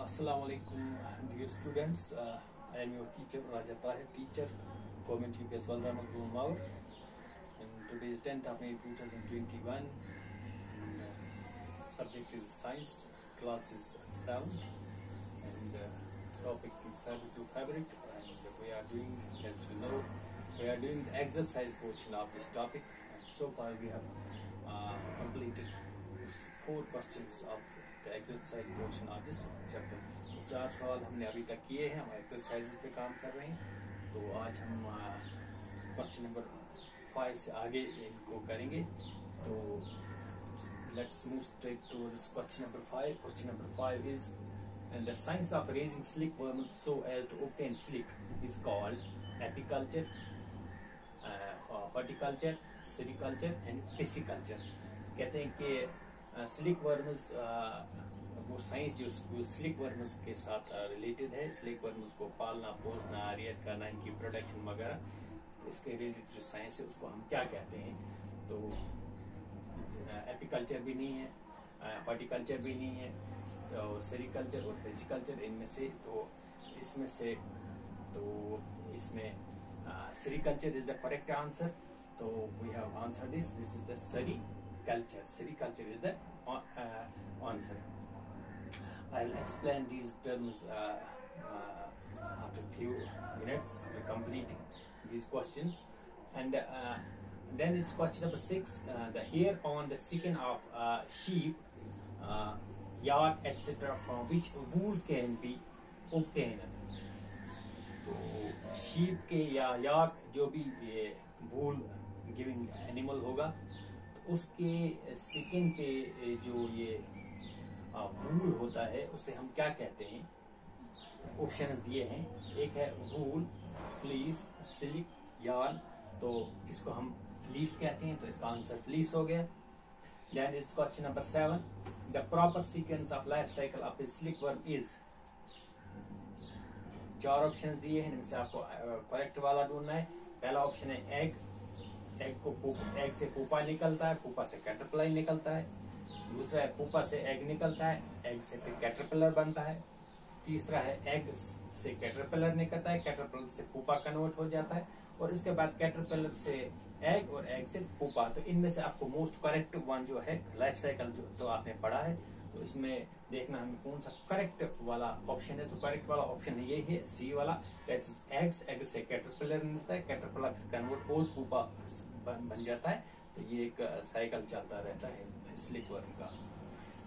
Assalamu alaikum, dear students. I am your teacher Raja Tahir, teacher, Government UPS Walra Mazloom Maur. And today is 10th of May 2021. Subject is science, class is sound, and topic is fabric to fabric. And we are doing, as you know, we are doing the exercise portion of this topic. And so far we have completed 4 questions of the exercise portion of this chapter. 4 सवाल हमने अभी तक किए हैं, हम exercises पे काम कर रहे हैं. तो आज हम क्वेश्चन नंबर 5 से आगे इनको करेंगे. तो let's move straight to this question number 5. Question number 5 is and the science of raising slick worms so as to obtain slick is called apiculture, horticulture, sericulture and pisciculture. कहते हैं कि slick worms वो science जो slick worms के साथ related है. Slick worms को पालना, पोसना, रियर करना, इनकी प्रोडक्शन वगैरह, तो इसके रिलेटेड जो साइंस है उसको हम क्या कहते हैं. तो एपिकल्चर भी नहीं है, हॉर्टिकल्चर भी नहीं है, और सेरिकल्चर और पिसिकल्चर इनमें से. तो इसमें से तो इसमें sericulture is the correct answer. तो we have answer this is the sericulture. Sericulture is the answer. I'll explain these terms after few minutes after completing these questions. And then it's question number 6. The hair on the skin of sheep, yak, etc. from which wool can be obtained. तो sheep के या yak जो भी wool giving animal होगा, उसके skin पे जो ये वूल होता है उसे हम क्या कहते हैं. ऑप्शंस दिए हैं. एक है वूल, फ्लीस, सिल्क, यार्न. तो इसको हम फ्लीस कहते हैं, तो इसका आंसर फ्लीस हो गया. Then is question number 7. The proper sequence of life cycle of a silkworm is. 4 options दिए हैं, इनमें से आपको करेक्ट वाला ढूंढना है. पहला ऑप्शन है एग. एग से पुपा निकलता है, पुपा से कैटरपिलर निकलता है. दूसरा है पुपा से एग निकलता है, एग से फिर कैटरपिलर बनता है. तीसरा है एग से कैटरपिलर निकलता है, कैटरपिलर से पुपा कन्वर्ट हो जाता है, और इसके बाद कैटरपिलर से एग और एग से पुपा. तो इनमें से आपको मोस्ट करेक्ट वन जो है लाइफ साइकिल जो तो आपने पढ़ा है, तो इसमें देखना हमें कौन सा करेक्ट वाला ऑप्शन है. तो करेक्ट वाला ऑप्शन ये है सी वाला, दैट्स एग्स. एग से कैटरपिलर मिलता है, कैटरपिलर फिर कन्वर्ट और पुपा बन जाता है. तो ये एक साइकिल चलता रहता है स्लिक वर्म का.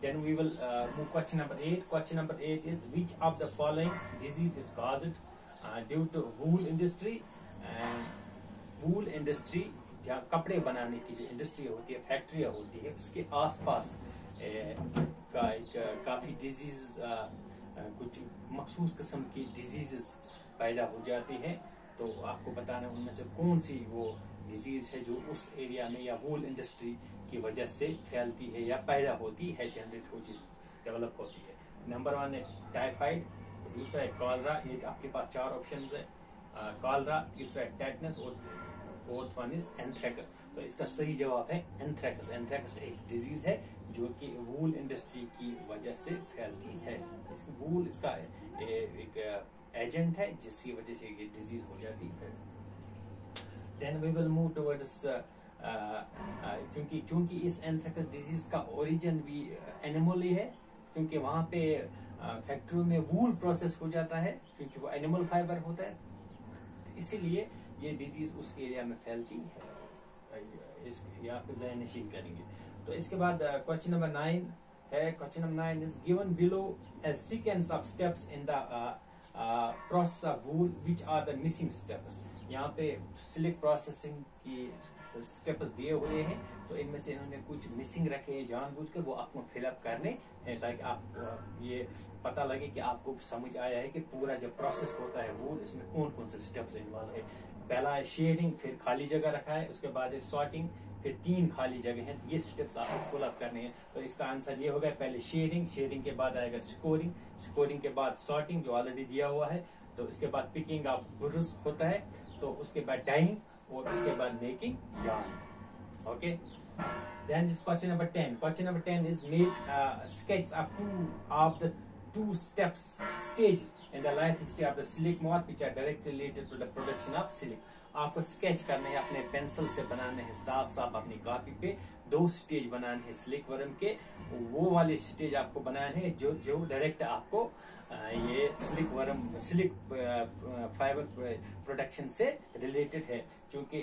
Then we will move question number 8. Question number 8 is which of the following disease is caused due to wool industry. And wool industry जहाँ कपड़े बनाने की जो इंडस्ट्री होती है, फैक्ट्रियाँ होती है, उसके आसपास का एक काफी डिजीज, कुछ मखसूस किस्म की डिजीजेस पैदा हो जाती है. तो आपको बताना उनमें से कौन सी वो डिजीज है जो उस एरिया में या वूल इंडस्ट्री की वजह से फैलती है या पैदा होती है, जनरेट होती, डेवलप होती है. नंबर 1 है टाइफाइड, दूसरा है कॉलरा. ये आपके पास 4 ऑप्शन है. कॉलरा, तीसरा है टेटनस, और फोर्थ वन इज एंथ्रेक्स. तो इसका सही जवाब है एंथ्रेक्स. एंथ्रेक्स एक डिजीज है जो कि वूल इंडस्ट्री की वजह से फैलती है. इसकी वूल इसका एक एजेंट है जिसकी वजह से ये डिजीज हो जाती है. Then we will move towards, क्योंकि इस एंथ्रेक्स डिजीज का ओरिजिन भी एनिमल ही है, क्योंकि वहां पे फैक्ट्रियों में वूल प्रोसेस हो जाता है, क्योंकि वो एनिमल फाइबर होता है, इसीलिए ये डिजीज उस एरिया में फैलती है. ये आप ज़हन नशीन करेंगे. तो इसके बाद क्वेश्चन नंबर 9 है. Question number 9 is given below a sequence of steps in the process of wool, which are the missing steps. यहाँ पे सिल्क प्रोसेसिंग की स्टेप्स दिए हुए हैं, तो इनमें से इन्होंने कुछ मिसिंग रखे हैं जानबूझकर, वो आपको फिलअप करने हैं ताकि आप ये पता लगे कि आपको समझ आया है कि पूरा जब प्रोसेस होता है वो इसमें कौन कौन से स्टेप्स इन्वॉल्व है. पहला है शेयरिंग, फिर खाली जगह रखा है, उसके बाद है सॉर्टिंग, फिर 3 खाली जगह हैं. ये स्टेप्स आपको फुलअप करने हैं. तो इसका आंसर ये होगा, पहले शेयरिंग, शेयरिंग के बाद आएगा स्कोरिंग, स्कोरिंग के बाद सॉर्टिंग जो ऑलरेडी दिया हुआ है, तो इसके बाद पिकिंग ऑफ बुर्स होता है, तो उसके बाद डाइंग, और उसके बाद making yarn. Okay. Then this question number 10. Question number 10 is make sketch of 2 of the 2 stages in the life history of the silk moth which are directly related to the production of silk. आपको sketch करने हैं, अपने pencil से बनाने हैं, साफ साफ अपनी कॉपी पे 2 स्टेज बनाने हैं सिल्क वर्म के। वो वाले स्टेज आपको बनाने हैं जो डायरेक्ट आपको ये सिल्क फाइबर प्रोडक्शन से रिलेटेड है। क्योंकि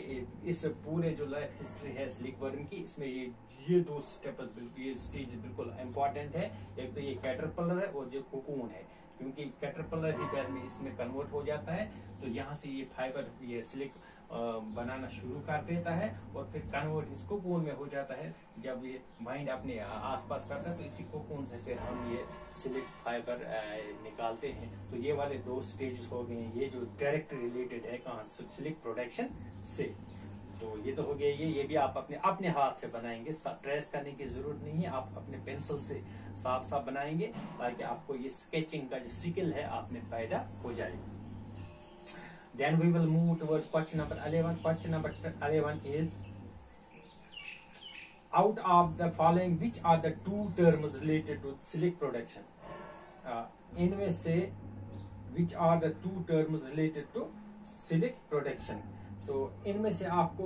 इस पूरे जो लाइफ हिस्ट्री है सिल्क वर्म की, इसमें ये 2 स्टेप ये स्टेज बिल्कुल इंपॉर्टेंट है। एक तो ये कैटरपिलर है और जो कोकून है, क्योंकि कैटरपिलर ही बाद में इसमें कन्वर्ट हो जाता है, तो यहाँ से ये फाइबर ये सिल्क बनाना शुरू कर देता है और फिर कन्वर्ट इस कोकून में हो जाता है। जब ये बाइंड अपने आसपास करता है तो इसी कोकून से फिर हम ये सिल्क फाइबर निकालते हैं। तो ये वाले 2 स्टेजेस हो गए, ये जो डायरेक्ट रिलेटेड है कहाँ सिल्क प्रोडक्शन से। तो ये तो हो गया ये भी आप अपने हाथ से बनाएंगे, ट्रेस करने की जरूरत नहीं है, आप अपने पेंसिल से साफ साफ बनाएंगे ताकि आपको ये स्केचिंग का जो स्किल है आप में पैदा हो जाए। Then we will move towards question number 11. Question number 11 is, out of the following which are the 2 terms related to silk production? इनमें से which are the 2 terms related to silk production? तो इनमें से आपको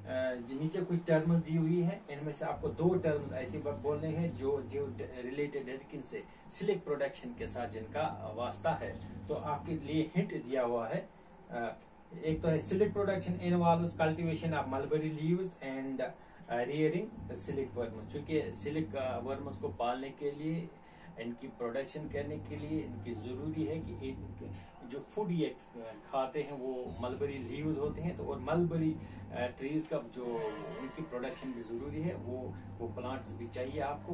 नीचे कुछ टर्म्स दी हुई है, इनमें से आपको 2 टर्म्स ऐसे बोलने हैं जो रिलेटेड है किन से, सिल्क प्रोडक्शन के साथ जिनका वास्ता है। तो आपके लिए हिंट दिया हुआ है। एक तो है silk production involves cultivation of mulberry leaves and rearing silk worms. चूंकि सिल्क वर्म्स को पालने के लिए, इनकी प्रोडक्शन करने के लिए इनकी जरूरी है कि जो फूड ये खाते हैं वो मलबरी लीव्स होते हैं। तो और मलबरी ट्रीज का जो उनकी प्रोडक्शन भी जरूरी है, वो प्लांट्स भी चाहिए आपको,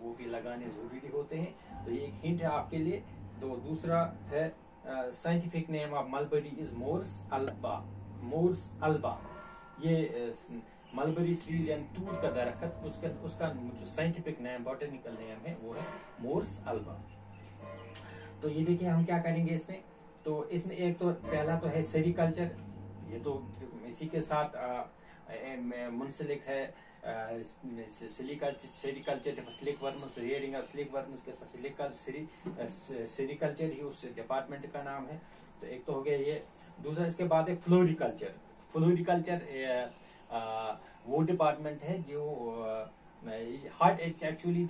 वो भी लगाने जरूरी होते हैं। तो ये एक हिंट है आपके लिए। तो दूसरा है scientific name of mulberry is Morus alba. Morus alba ये मलबरी ट्रीज एंड तूर का दरख्त, उसका जो साइंटिफिक नेम बॉटनिकल नेम है वो है मोर्स अल्बा। तो ये देखिए हम क्या करेंगे इसमें। तो इसमें एक तो पहला तो है सेरिकल्चर, ये तो इसी के साथ मुंसलिक है। Sericulture silk worms, rearing of silk worms के साथ सेरिकल्चर ही उस डिपार्टमेंट का नाम है। तो एक तो हो गया ये। दूसरा इसके बाद है फ्लोरिकल्चर। फ्लोरिकल्चर वो डिपार्टमेंट है जो actually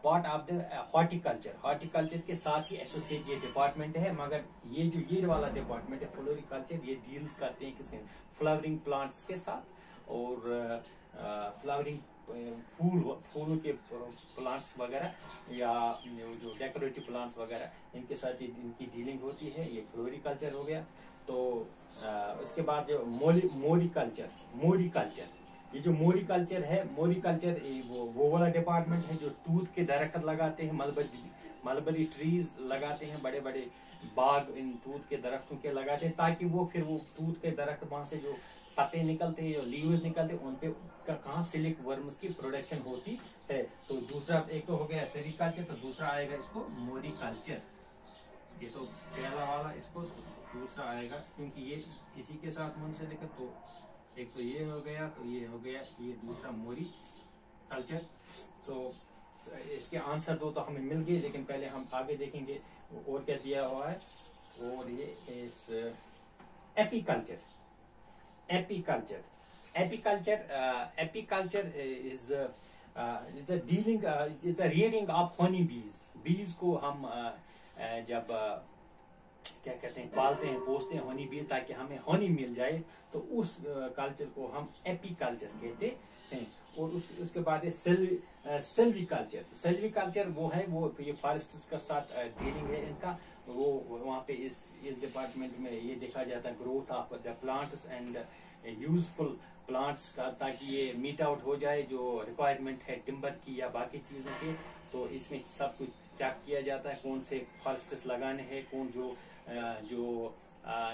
part of the horticulture. Horticulture के साथ ही एसोसिएट ये डिपार्टमेंट है, मगर ये वाला डिपार्टमेंट है फ्लोरिकल्चर, ये डील्स करते हैं किसी फ्लावरिंग प्लांट्स के साथ और फ्लावरिंग फूलों के प्लांट्स वगैरह या जो डेकोरेटिव प्लांट्स वगैरह इनके साथ इनकी डीलिंग होती है। ये फ्लोरिकल्चर हो गया। तो उसके बाद जो मोरिकल्चर, ये जो मोरिकल्चर है, मोरिकल्चर वो वाला डिपार्टमेंट है जो तूत के दरख्त लगाते हैं, मलबरी ट्रीज लगाते हैं, बड़े बड़े बाग इन तूत के दरख्तों के लगाते हैं, ताकि वो फिर वो तूत के दरख्त वहां से जो पत्ते निकलते हैं, जो लीव्स निकलते हैं, उनपे कहाँ सिल्क वर्म्स की प्रोडक्शन होती है। तो दूसरा एक तो हो गया सेरिकल्चर, तो दूसरा आएगा इसको मोरिकल्चर। ये तो पहला वाला, इसको दूसरा आएगा क्योंकि ये इसी के साथ मुंसलिक है। तो एक तो ये हो गया, तो ये हो गया, ये दूसरा मोरिकल्चर। तो इसके आंसर 2 तो हमें मिल गए, लेकिन पहले हम आगे देखेंगे और क्या दिया हुआ है। और ये इस apiculture is the rearing of honey बीज। बीज को हम जब क्या कहते हैं, पालते हैं, पोसते हैं हनी बीज, ताकि हमें हनी मिल जाए, तो उस कल्चर को हम एपीकल्चर कहते हैं। और उसके बाद है सेल्विकल्चर। सेल्विकल्चर वो है, वो ये फॉरेस्ट्स का साथ डीलिंग है इनका। वो वहाँ पे इस डिपार्टमेंट में ये देखा जाता है growth of the plants and useful plants का, ताकि ये मीट आउट हो जाए जो रिक्वायरमेंट है टिम्बर की या बाकी चीजों की। तो इसमें सब कुछ चेक किया जाता है कौन से फॉरेस्ट्स लगाने हैं, कौन जो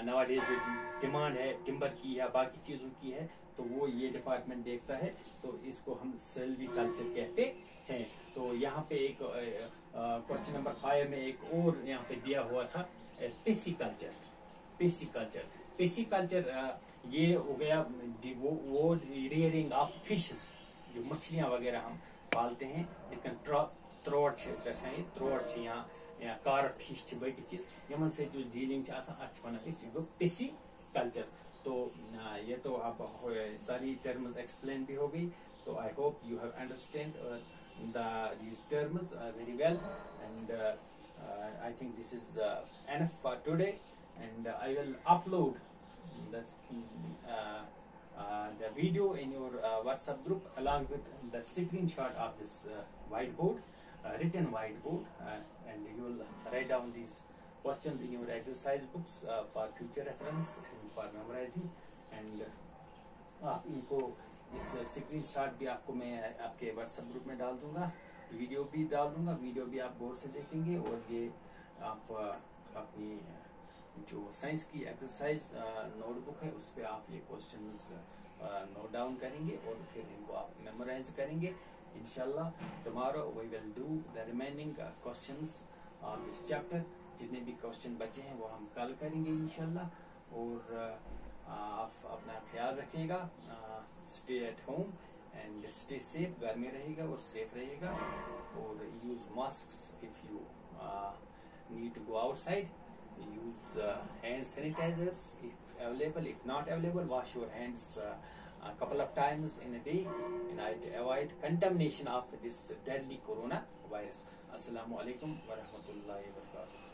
नवाडेज जो डिमांड है टिम्बर की या बाकी चीजों की है, तो वो ये डिपार्टमेंट देखता है। तो इसको हम सेल्विकल्चर कहते हैं। तो यहाँ पे एक क्वेश्चन नंबर 5 में एक और यहाँ पे दिया हुआ था पिसिकल्चर। ये हो गया वो रियरिंग ऑफ फिशेस, जो मछलियां वगैरह हम पालते हैं, लेकिन त्रोट त्रोट या कार्प हिश बाकी चीज यमन से डीलिंग पेसी कल्चर। तो ये तो अब सारी टर्म्स एक्सप्लेन भी हो गई। तो I hope you have understand these terms very well, and I think this is enough for today, and I will upload this, the video in your WhatsApp group along with the screenshot of this whiteboard, written whiteboard, and you will write down these questions in your exercise books for future reference and for memorizing, and आप इनको इस screen shot भी आपको मैं आपके WhatsApp group में डाल दूंगा, वीडियो भी डाल दूंगा। वीडियो भी आप गौर से देखेंगे, और ये आप अपनी जो साइंस की एक्सरसाइज नोटबुक है उस पर आप ये क्वेश्चंस नोट डाउन करेंगे और फिर इनको आप मेमोराइज करेंगे। इंशाल्लाह tomorrow we will do the remaining questions on this chapter. जितने भी क्वेश्चन बचे हैं वो हम कल करेंगे इंशाल्लाह। और आप अपना ख्याल रखिएगा, stay at home and stay safe, घर में रहेगा और सेफ रहेगा, और use mask if you need to go outside, use hand sanitisers if available, if not available wash your hands a couple of times in a day, and avoid contamination of this deadly corona virus. Assalamu alaikum wa rahmatullahi wa barakatuh.